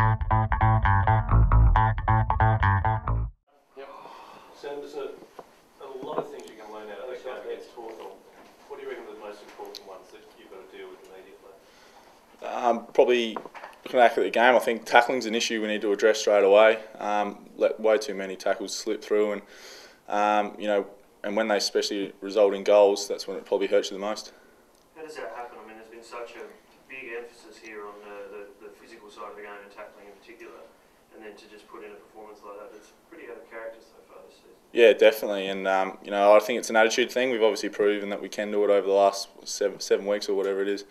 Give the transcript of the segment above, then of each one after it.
Yep. Sam, there's a lot of things you can learn out of that game against Hawthorn. What do you reckon are the most important ones that you've got to deal with immediately? Probably looking back at the game, I think tackling's an issue we need to address straight away. Let way too many tackles slip through, and and when they especially result in goals, that's when it probably hurts you the most. How does that happen? I mean, there's been such a big emphasis here on the physical side of the game and tackling in particular, and then to just put in a performance like that, it's pretty out of character so far this season. Yeah, definitely, and I think it's an attitude thing. We've obviously proven that we can do it over the last seven weeks or whatever it is.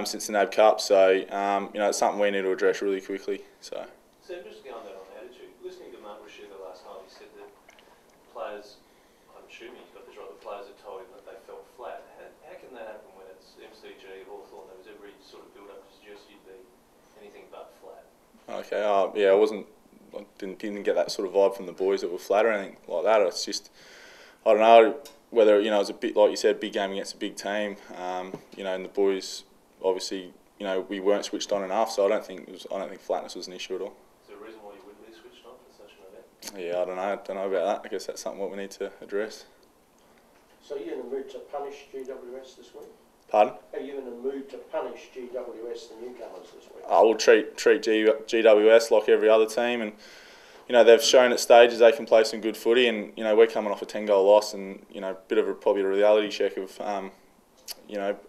Since the NAB Cup, so it's something we need to address really quickly. So just going that on attitude, listening to Mark Rashiva last night, he said that players, I'm assuming he's got this right, the players had told him that they felt flat. How can that happen when it's MCG, Hawthorn? There was every sort of build-up to suggest you'd be anything but flat. Okay, yeah, I didn't get that sort of vibe from the boys that were flat or anything like that. It's just, I don't know whether it's a bit like you said, big game against a big team. And the boys. Obviously, we weren't switched on enough, so I don't think flatness was an issue at all. Is there a reason why you wouldn't be switched on for such an event? Yeah, I don't know about that. I guess that's something what we need to address. So are you in a mood to punish GWS this week? Pardon? Are you in a mood to punish GWS, the newcomers, this week? I will treat GWS like every other team, and they've shown at stages they can play some good footy, and we're coming off a 10-goal loss, and bit of probably a reality check of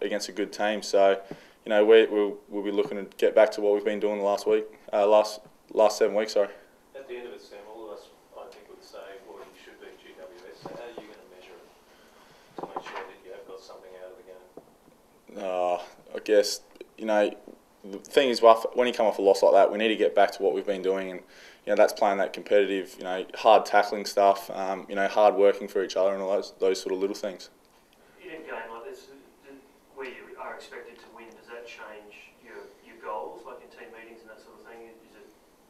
against a good team. So, we'll be looking to get back to what we've been doing the last 7 weeks. Sorry. At the end of it, Sam, all of us, I think, would say, well, you should beat GWS. So how are you going to measure it to make sure that you have got something out of the game? I guess the thing is, when you come off a loss like that, we need to get back to what we've been doing, and that's playing that competitive, hard tackling stuff, hard working for each other, and all those sort of little things. In a game like this, where you are expected to win, does that change your goals, like in team meetings and that sort of thing?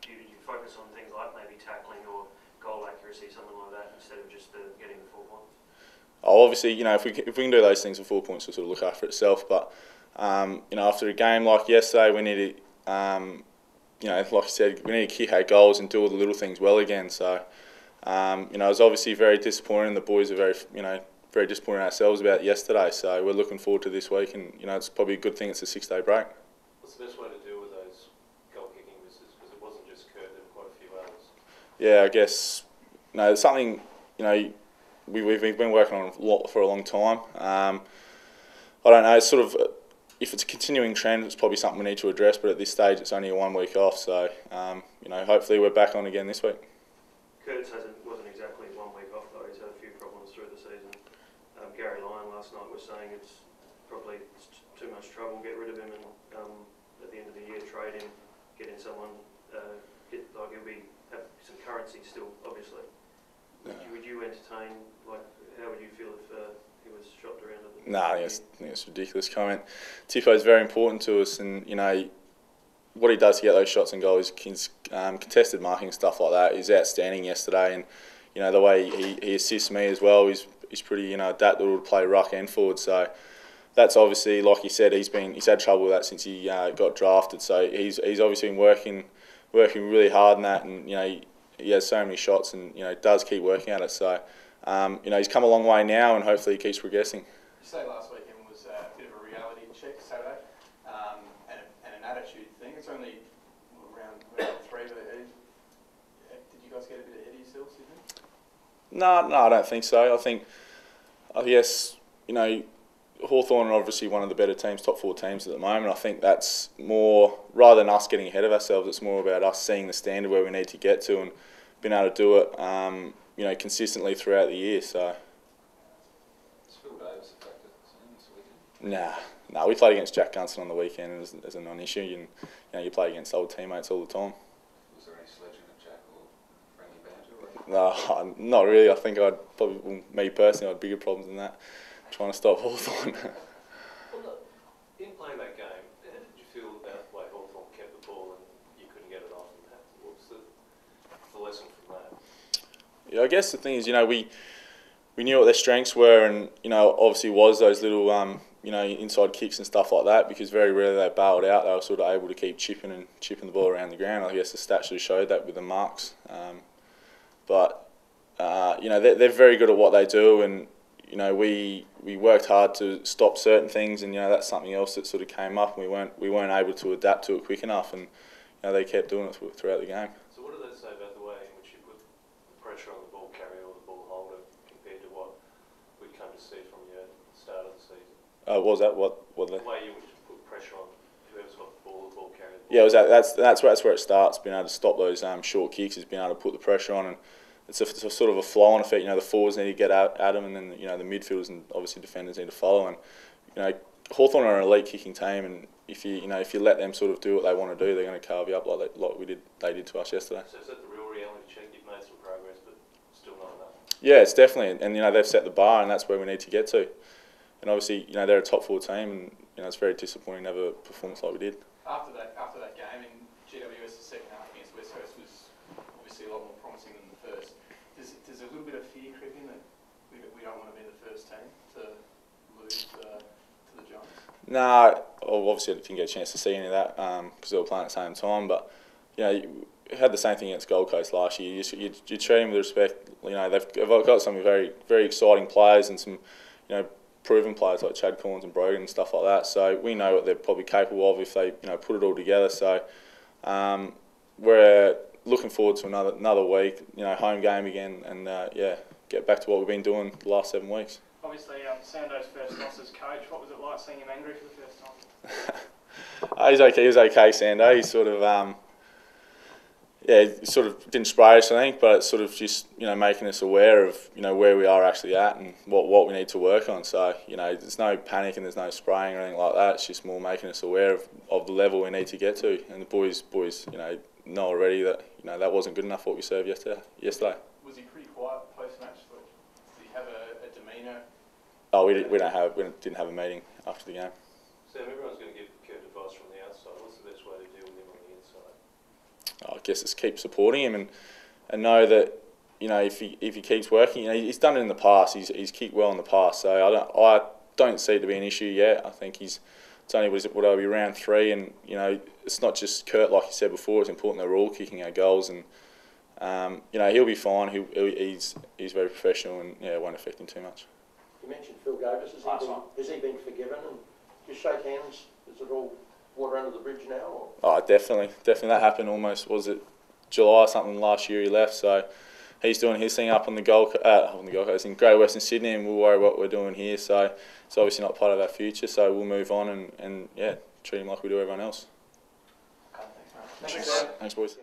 Do you focus on things like maybe tackling or goal accuracy, something like that, instead of just getting the 4 points? Obviously, if we can do those things, the 4 points will sort of look after itself. But after a game like yesterday, we need to, like I said, we need to kick our goals and do all the little things well again. So, it was obviously very disappointing. The boys are very disappointed ourselves about yesterday. So we're looking forward to this week, and it's probably a good thing it's a 6-day break. What's the best way to deal with those goal kicking misses? Because it wasn't just Kurt, there were quite a few others. Yeah, I guess it's something we've been working on a lot for a long time. I don't know. It's sort of, if it's a continuing trend, it's probably something we need to address. But at this stage, it's only a 1 week off. So hopefully we're back on again this week. Kurtz wasn't exactly 1 week off though. He's had a few problems through the season. Gary Lyon last night was saying it's probably too much trouble. Get rid of him, and at the end of the year, trade him, get in someone. He'll have some currency still, obviously. Would you entertain? How would you feel if he was shopped around? I think it's a ridiculous comment. Tifo is very important to us, and what he does to get those shots and goals, contested marking and stuff like that, is outstanding yesterday. And the way he assists me as well, he's pretty adaptable to play ruck and forward. So that's obviously, like you said, he's had trouble with that since he got drafted. So he's obviously been working really hard in that, and he has so many shots, and does keep working at it. So he's come a long way now, and hopefully he keeps progressing. You say last weekend was a bit of a reality check, Saturday, and an attitude thing. It's only round 3, but did you guys get a bit ahead of yourselves, do you think? No, I don't think so. I guess Hawthorn are obviously one of the better teams, top 4 teams at the moment. I think that's more, rather than us getting ahead of ourselves, it's more about us seeing the standard where we need to get to and being able to do it, consistently throughout the year. So. Nah, we played against Jack Gunston on the weekend as a non-issue, and you play against old teammates all the time. Was there any sledging at Jack or friendly banter? No, not really. I think me personally, I had bigger problems than that, trying to stop Hawthorn. Well, look, in playing that game, how did you feel about the way Hawthorn kept the ball and you couldn't get it off? And what was the lesson from that? Yeah, I guess the thing is, we knew what their strengths were, and obviously was those little inside kicks and stuff like that, because very rarely they bailed out. They were sort of able to keep chipping the ball around the ground. I guess the stats should have showed that with the marks. They're very good at what they do, and we worked hard to stop certain things, and that's something else that sort of came up, and we weren't able to adapt to it quick enough, and they kept doing it throughout the game. So what did that say about the way in which you put the pressure on the ball carrier or the ball holder compared to what we'd come to see from you at the start of the season? What was that? What the way you would put pressure on whoever's got the ball carrier. Yeah, that's where it starts. Being able to stop those short kicks is being able to put the pressure on, and it's a sort of a flow-on effect. The forwards need to get at them, and then the midfielders and obviously defenders need to follow. And Hawthorn are an elite kicking team, and if you let them sort of do what they want to do, they're going to carve you up like they did to us yesterday. So is that the real reality check? You've made some progress, but still not enough. Yeah, it's definitely, and they've set the bar, and that's where we need to get to. And obviously, they're a top 4 team, and it's very disappointing to have a performance like we did. After that game in GWS, the second half against West Coast was obviously a lot more promising than the first. Does a little bit of fear creep in that we don't want to be the first team to lose to the Giants? Nah, obviously I didn't get a chance to see any of that because they were playing at the same time. But you had the same thing against Gold Coast last year. You treat them with respect. They've got some very very exciting players and some proven players like Chad Corns and Brogan and stuff like that. So we know what they're probably capable of if they put it all together. So we're looking forward to another week, home game again, and get back to what we've been doing the last 7 weeks. Obviously, Sando's first loss as coach. What was it like seeing him angry for the first time? He's okay. He was okay, Sando. He sort of he sort of didn't spray us, I think, but it's sort of just making us aware of where we are actually at and what we need to work on. So there's no panic and there's no spraying or anything like that. It's just more making us aware of the level we need to get to. And the boys know already that that wasn't good enough what we served yesterday. Was he pretty quiet post match? Did he have a demeanour? Oh, we didn't have a meeting after the game. Sam, everyone's going to give Kurt advice from the outside. What's the best way to deal with him on the inside? I guess it's keep supporting him and know that if he keeps working, he's done it in the past. He's kicked well in the past, so I don't see it to be an issue yet. I think it's only what I'll be round 3, and it's not just Kurt like you said before. It's important that we're all kicking our goals, and he'll be fine. He's very professional, and it won't affect him too much. You mentioned Phil Davis. Has he been forgiven? And just shake hands. Is it all water under the bridge now? Or? Oh, definitely. That happened almost. Was it July or something last year? He left, so he's doing his thing up on the Gold Coast in Greater Western Sydney, and we'll worry what we're doing here. So it's obviously not part of our future. So we'll move on and treat him like we do everyone else. Okay, thanks, mate. Thanks, boys.